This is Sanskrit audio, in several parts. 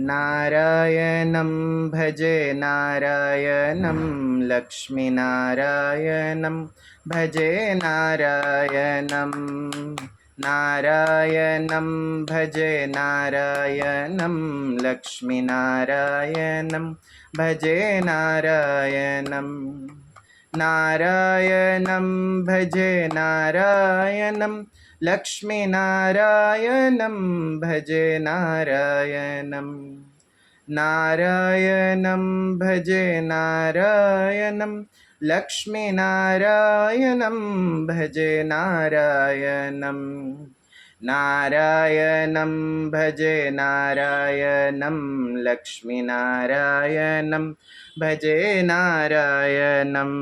नारायणं भजे नारायणं लक्ष्मीनारायणं भजे नारायणं नारायणं भजे नारायणं लक्ष्मीनारायणं भजे नारायणं नारायणं भजे नारायणं लक्ष्मीनारायणं भजे नारायणं नारायणं भजे नारायणं लक्ष्मीनारायणं भजे नारायणं नारायणं भजे नारायणं लक्ष्मीनारायणं भजे नारायणं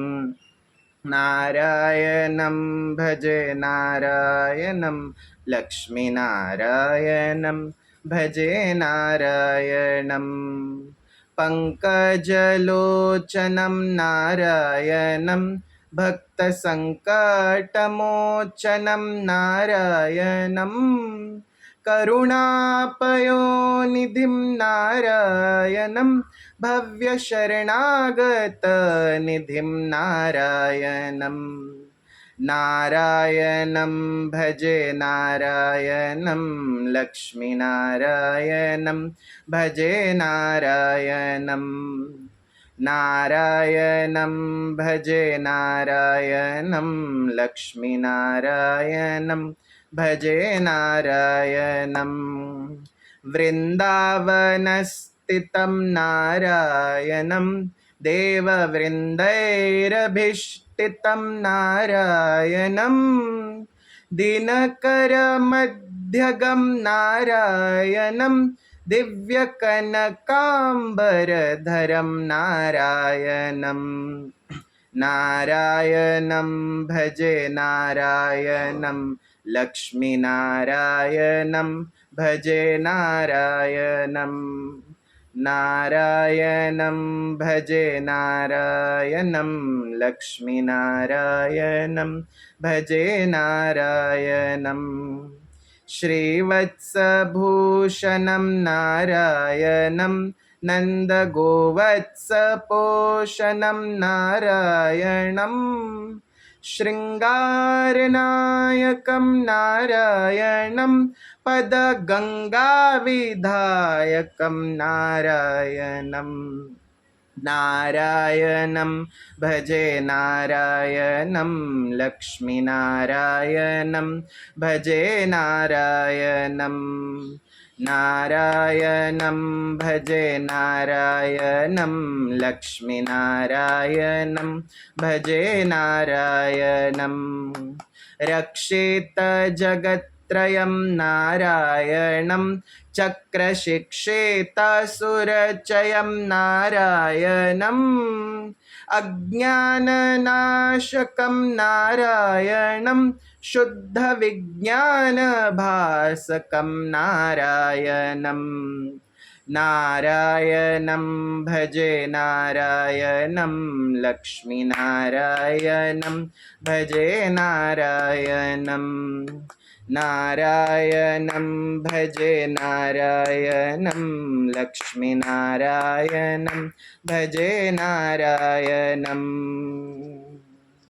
नारायणं भजे नारायणं लक्ष्मीनारायणं भजे नारायणं पङ्कजलोचनं नारायणं भक्तसङ्कटमोचनं नारायणं करुणापयोनिधिं नारायणं भव्यशरणागतनिधिं नारायणं नारायणं भजे नारायणं लक्ष्मीनारायणं भजे नारायणं नारायणं भजे नारायणं लक्ष्मीनारायणं भजे नारायणं वृन्दावनस्थितं नारायणं देववृन्दैरभीष्टितं नारायणं दिनकरमध्यगं नारायणं दिव्यकनकाम्बरधरं नारायणं नारायणं भजे नारायणं लक्ष्मीनारायणं भजे नारायणं नारायणं भजे नारायणं लक्ष्मीनारायणं भजे नारायणं श्रीवत्सभूषणं नारायणं नन्दगोवत्सपोषणं नारायणं शृङ्गारनायकं नारायणं पदगङ्गाविधायकं नारायणं नारायणं भजे नारायणं लक्ष्मीनारायणं भजे नारायणं नारायणं भजे नारायणं लक्ष्मीनारायणं भजे नारायणं रक्षेत जगत्त्रयं नारायणं चक्रशिक्षेतासुरचयं नारायणं अज्ञाननाशकं नारायणं शुद्धविज्ञानभासकं नारायणं नारायणं भजे नारायणं लक्ष्मीनारायणं भजे नारायणं नारायणं भजे नारायणं लक्ष्मीनारायणं भजे नारायणं